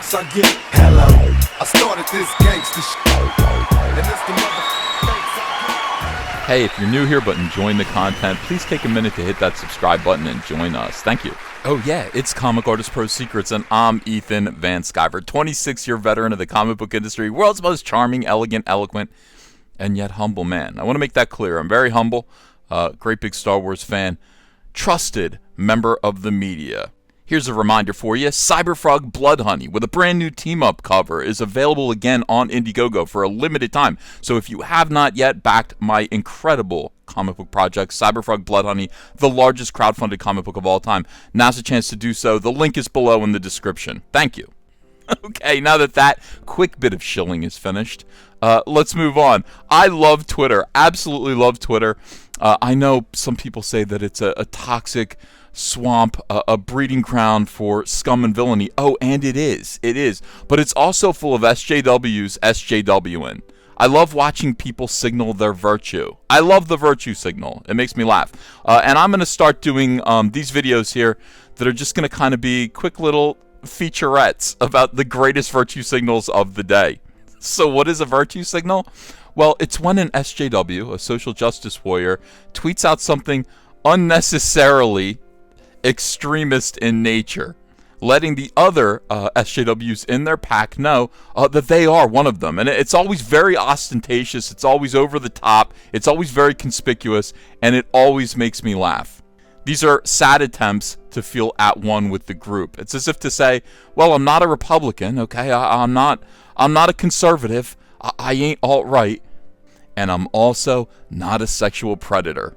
thanks I get. Hello, I started this gangsta shit, and it's the thanks I get. Hey, if you're new here but enjoying the content, please take a minute to hit that subscribe button and join us. Thank you. Oh yeah, it's Comic Artist Pro Secrets, and I'm Ethan Van Sciver, 26-year veteran of the comic book industry, world's most charming, elegant, eloquent, and yet humble man. I want to make that clear. I'm very humble, great big Star Wars fan, trusted member of the media. Here's a reminder for you. Cyberfrog Blood Honey with a brand new team-up cover is available again on Indiegogo for a limited time. So if you have not yet backed my incredible comic book project, Cyberfrog Blood Honey, the largest crowdfunded comic book of all time, now's a chance to do so. The link is below in the description. Thank you. Okay, now that quick bit of shilling is finished, let's move on. I love Twitter. Absolutely love Twitter. I know some people say that it's a toxic swamp, a breeding ground for scum and villainy. Oh, and it is. It is. But it's also full of SJWs SJWing. I love watching people signal their virtue. I love the virtue signal. It makes me laugh. And I'm going to start doing these videos here that are just going to kind of be quick little featurettes about the greatest virtue signals of the day. So what is a virtue signal? Well, it's when an SJW, a social justice warrior, tweets out something unnecessarily extremist in nature, letting the other SJWs in their pack know that they are one of them. And it's always very ostentatious, it's always over the top, it's always very conspicuous, and it always makes me laugh. These are sad attempts to feel at one with the group. It's as if to say, well, I'm not a Republican, okay? I'm not a conservative, I ain't alt-right, and I'm also not a sexual predator.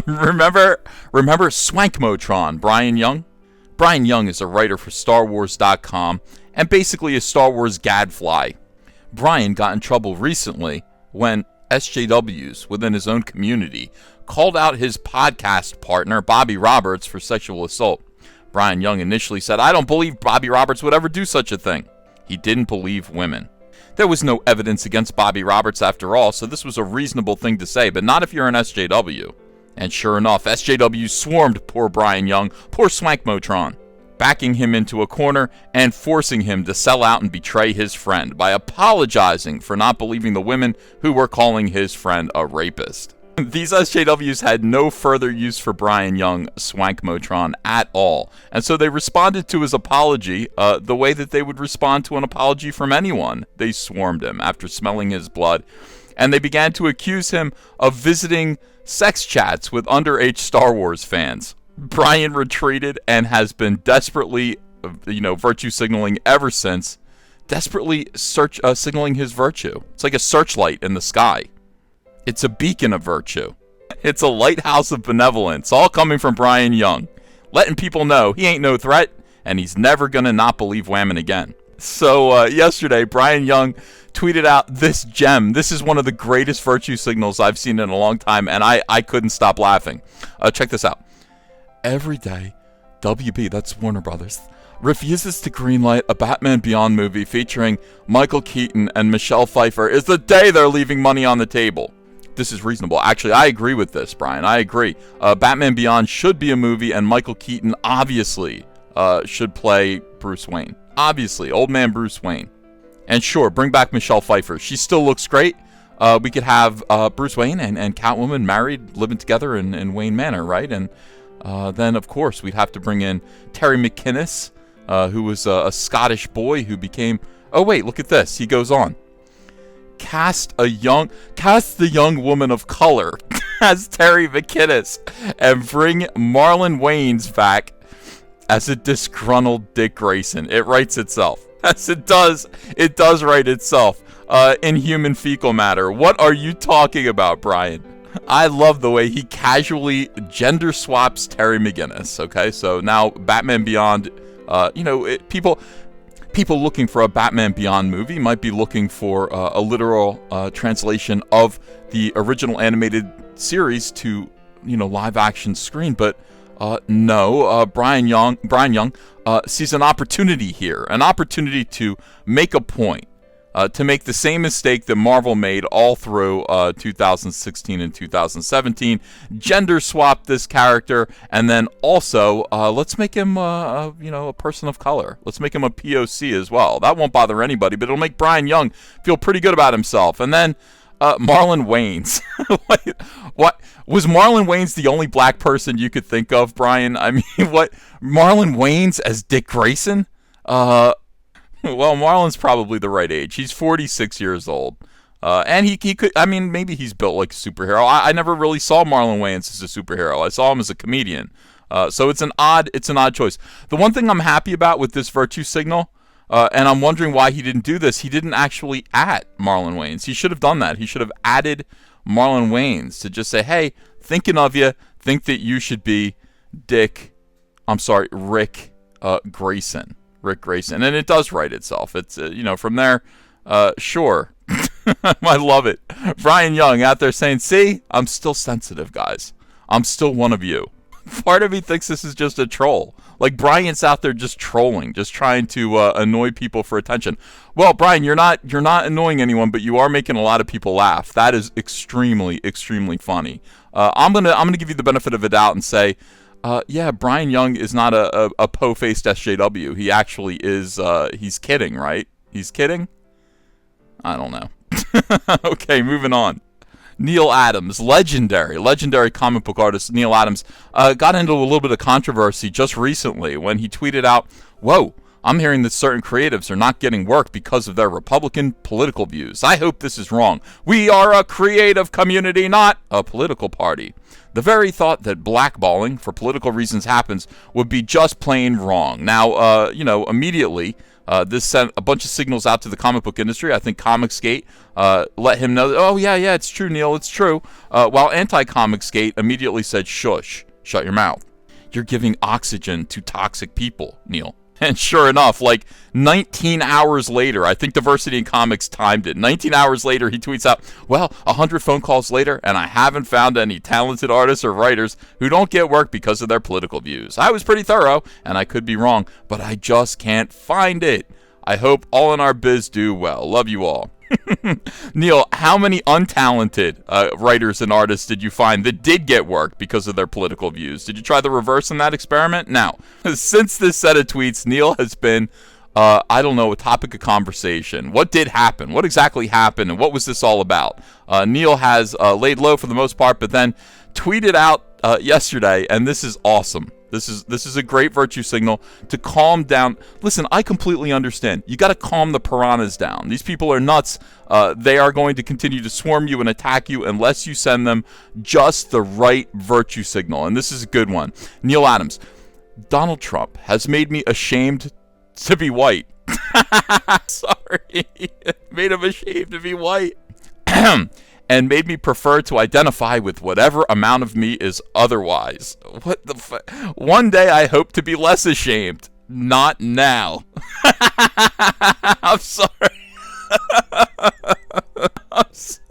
Remember Swankmotron, Brian Young? Brian Young is a writer for StarWars.com and basically a Star Wars gadfly. Brian got in trouble recently when SJWs within his own community called out his podcast partner, Bobby Roberts, for sexual assault. Brian Young initially said, I don't believe Bobby Roberts would ever do such a thing. He didn't believe women. There was no evidence against Bobby Roberts after all, so this was a reasonable thing to say, but not if you're an SJW. And sure enough, SJWs swarmed poor Brian Young, poor Swankmotron, backing him into a corner and forcing him to sell out and betray his friend by apologizing for not believing the women who were calling his friend a rapist. These SJWs had no further use for Brian Young, Swankmotron, at all, and so they responded to his apology the way that they would respond to an apology from anyone. They swarmed him after smelling his blood, and they began to accuse him of visiting sex chats with underage Star Wars fans. Brian retreated and has been desperately, virtue signaling ever since. Desperately signaling his virtue. It's like a searchlight in the sky. It's a beacon of virtue. It's a lighthouse of benevolence, all coming from Brian Young, letting people know he ain't no threat, and he's never gonna not believe women again. So yesterday, Brian Young tweeted out this gem. This is one of the greatest virtue signals I've seen in a long time, and I couldn't stop laughing. Check this out. Every day, WB, that's Warner Brothers, refuses to greenlight a Batman Beyond movie featuring Michael Keaton and Michelle Pfeiffer is the day they're leaving money on the table. This is reasonable. Actually, I agree with this, Brian. I agree. Batman Beyond should be a movie, and Michael Keaton obviously should play Bruce Wayne. Obviously, old man Bruce Wayne. And sure, bring back Michelle Pfeiffer. She still looks great. We could have Bruce Wayne and Catwoman married, living together in Wayne Manor, right? And then, of course, we'd have to bring in Terry McInnes, who was a Scottish boy who became... Oh, wait, look at this. He goes on. Cast the young woman of color as Terry McInnes and bring Marlon Wayans back as a disgruntled Dick Grayson. It writes itself. Yes, it does. It does write itself. In human fecal matter. What are you talking about, Brian? I love the way he casually gender swaps Terry McGinnis. Okay, so now Batman Beyond, people looking for a Batman Beyond movie might be looking for a literal translation of the original animated series to, live action screen. But no, Brian Young sees an opportunity here, an opportunity to make a point, to make the same mistake that Marvel made all through 2016 and 2017. Gender swap this character, and then also let's make him a person of color. Let's make him a POC as well. That won't bother anybody, but it'll make Brian Young feel pretty good about himself. And then Marlon Wayans. What was Marlon Wayans the only black person you could think of, Brian? I mean, what, Marlon Wayans as Dick Grayson? Well, Marlon's probably the right age. He's 46 years old. And he could, I mean, maybe he's built like a superhero. I never really saw Marlon Wayans as a superhero. I saw him as a comedian. So it's an odd choice. The one thing I'm happy about with this virtue signal, and I'm wondering why he didn't do this, he didn't actually at Marlon Wayans. He should have done that. He should have added Marlon Wayans to just say, hey, thinking of you, think that you should be Rick Grayson. Rick Grayson. And it does write itself. It's, from there, sure. I love it. Brian Young out there saying, see, I'm still sensitive, guys. I'm still one of you. Part of me thinks this is just a troll. Like, Brian's out there just trolling, just trying to annoy people for attention. Well, Brian, you're not annoying anyone, but you are making a lot of people laugh. That is extremely, extremely funny. I'm gonna give you the benefit of the doubt and say, yeah, Brian Young is not a po-faced SJW. He actually is, he's kidding, right? He's kidding? I don't know. Okay, moving on. Neil Adams, legendary comic book artist Neil Adams, got into a little bit of controversy just recently when he tweeted out, whoa, I'm hearing that certain creatives are not getting work because of their Republican political views. I hope this is wrong. We are a creative community, not a political party. The very thought that blackballing for political reasons happens would be just plain wrong. Now, immediately, this sent a bunch of signals out to the comic book industry. I think Comicsgate let him know, oh, yeah, it's true, Neil, it's true. While Anti-Comicsgate immediately said, shush, shut your mouth. You're giving oxygen to toxic people, Neil. And sure enough, like 19 hours later, I think Diversity in Comics timed it. 19 hours later, he tweets out, well, 100 phone calls later, and I haven't found any talented artists or writers who don't get work because of their political views. I was pretty thorough, and I could be wrong, but I just can't find it. I hope all in our biz do well. Love you all. Neil, how many untalented writers and artists did you find that did get work because of their political views? Did you try the reverse in that experiment? Now, since this set of tweets, Neil has been, a topic of conversation. What did happen? What exactly happened? And what was this all about? Neil has laid low for the most part, but then tweeted out yesterday, and this is awesome. This is a great virtue signal to calm down. Listen, I completely understand. You got to calm the piranhas down. These people are nuts. They are going to continue to swarm you and attack you unless you send them just the right virtue signal. And this is a good one. Neil Adams, Donald Trump has made me ashamed to be white. Sorry. Made him ashamed to be white. And made me prefer to identify with whatever amount of me is otherwise. What the fuck? One day I hope to be less ashamed. Not now. I'm sorry. I'm sorry.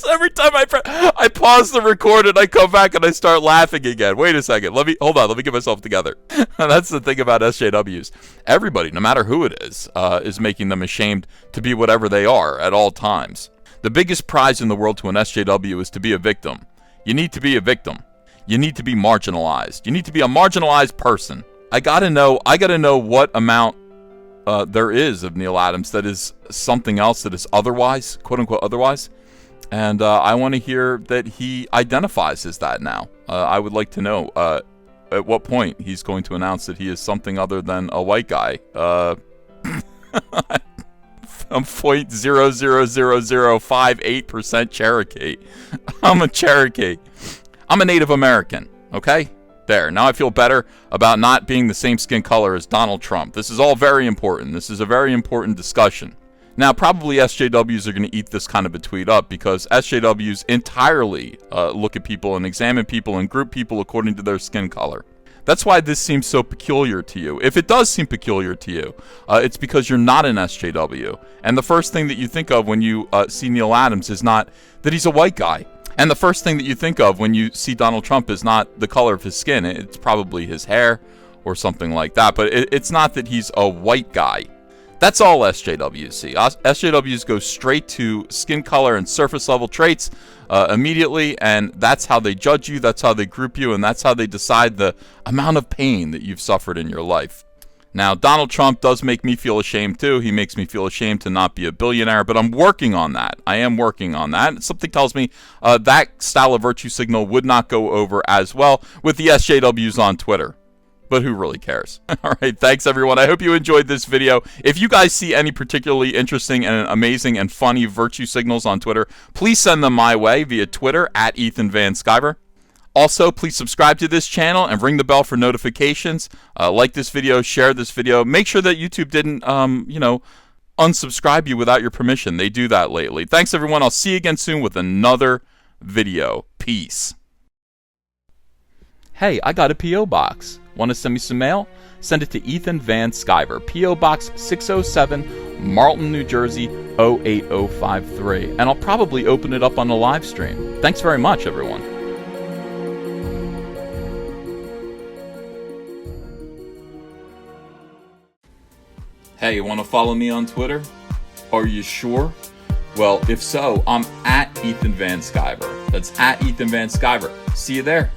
Every time I pause the record and I come back and I start laughing again. Wait a second. Hold on. Let me get myself together. That's the thing about SJWs. Everybody, no matter who it is making them ashamed to be whatever they are at all times. The biggest prize in the world to an SJW is to be a victim. You need to be a victim. You need to be marginalized. You need to be a marginalized person. I gotta know what amount there is of Neil Adams that is something else that is otherwise, quote unquote otherwise. And I want to hear that he identifies as that now. I would like to know at what point he's going to announce that he is something other than a white guy. I'm 0.00058% Cherokee. I'm a Cherokee. I'm a Native American, okay? There. Now I feel better about not being the same skin color as Donald Trump. This is all very important. This is a very important discussion. Now, probably SJWs are going to eat this kind of a tweet up because SJWs entirely look at people and examine people and group people according to their skin color. That's why this seems so peculiar to you. If it does seem peculiar to you, it's because you're not an SJW. And the first thing that you think of when you see Neil Adams is not that he's a white guy. And the first thing that you think of when you see Donald Trump is not the color of his skin. It's probably his hair or something like that. But it's not that he's a white guy. That's all SJWs see. SJWs go straight to skin color and surface level traits immediately, and that's how they judge you, that's how they group you, and that's how they decide the amount of pain that you've suffered in your life. Now, Donald Trump does make me feel ashamed too. He makes me feel ashamed to not be a billionaire, but I'm working on that. I am working on that. Something tells me that style of virtue signal would not go over as well with the SJWs on Twitter. But who really cares? All right, thanks everyone. I hope you enjoyed this video. If you guys see any particularly interesting and amazing and funny virtue signals on Twitter, please send them my way via Twitter at Ethan Van Sciver. Also, please subscribe to this channel and ring the bell for notifications. Like this video, share this video. Make sure that YouTube didn't, unsubscribe you without your permission. They do that lately. Thanks everyone. I'll see you again soon with another video. Peace. Hey, I got a P.O. box. Want to send me some mail? Send it to Ethan Van Sciver, P.O. Box 607, Marlton, New Jersey, 08053. And I'll probably open it up on the live stream. Thanks very much, everyone. Hey, you want to follow me on Twitter? Are you sure? Well, if so, I'm at Ethan Van Sciver. That's at Ethan Van Sciver. See you there.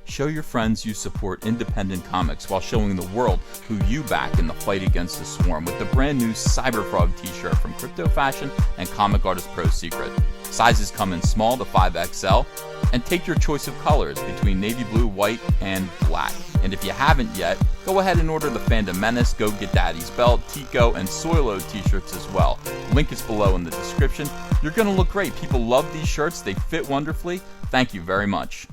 Show your friends you support independent comics while showing the world who you back in the fight against the swarm with the brand new Cyberfrog t-shirt from Crypto Fashion and Comic Artist Pro Secret. Sizes come in small to 5XL, and take your choice of colors between navy blue, white, and black. And if you haven't yet, go ahead and order the Fandom Menace, Go Get Daddy's Belt, Tico, and Soilo t-shirts as well. Link is below in the description. You're going to look great. People love these shirts. They fit wonderfully. Thank you very much.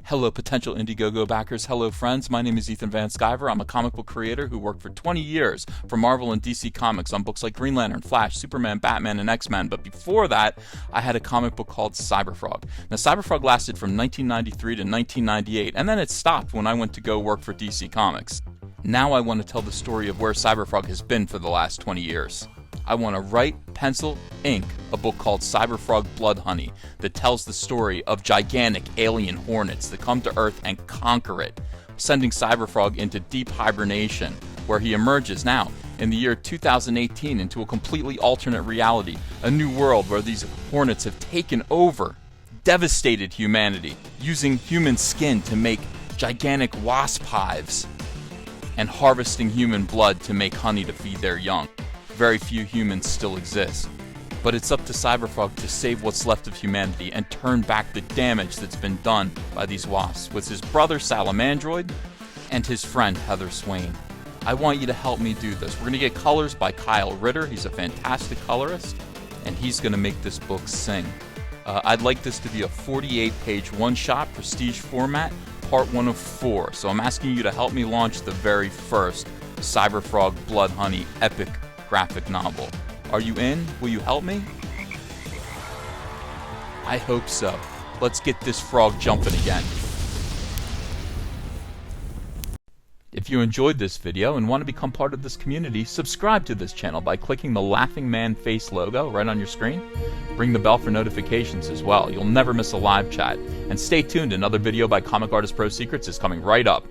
Hello, potential Indiegogo backers. Hello, friends. My name is Ethan Van Sciver. I'm a comic book creator who worked for 20 years for Marvel and DC Comics on books like Green Lantern, Flash, Superman, Batman, and X-Men. But before that, I had a comic book called Cyberfrog. Now, Cyberfrog lasted from 1993 to 1998, and then it stopped when I went to go work for DC Comics. Now I want to tell the story of where Cyberfrog has been for the last 20 years. I want to write, pencil, ink a book called Cyberfrog Blood Honey that tells the story of gigantic alien hornets that come to Earth and conquer it, sending Cyberfrog into deep hibernation, where he emerges now in the year 2018 into a completely alternate reality, a new world where these hornets have taken over, devastated humanity, using human skin to make gigantic wasp hives, and harvesting human blood to make honey to feed their young. Very few humans still exist. But it's up to Cyberfrog to save what's left of humanity and turn back the damage that's been done by these wasps with his brother Salamandroid and his friend Heather Swain. I want you to help me do this. We're going to get colors by Kyle Ritter. He's a fantastic colorist, and he's going to make this book sing. I'd like this to be a 48-page one-shot prestige format, part 1 of 4. So I'm asking you to help me launch the very first Cyberfrog Blood Honey epic graphic novel. Are you in? Will you help me? I hope so. Let's get this frog jumping again. If you enjoyed this video and want to become part of this community, subscribe to this channel by clicking the laughing man face logo right on your screen. Ring the bell for notifications as well. You'll never miss a live chat. And stay tuned, another video by Comic Artist Pro Secrets is coming right up.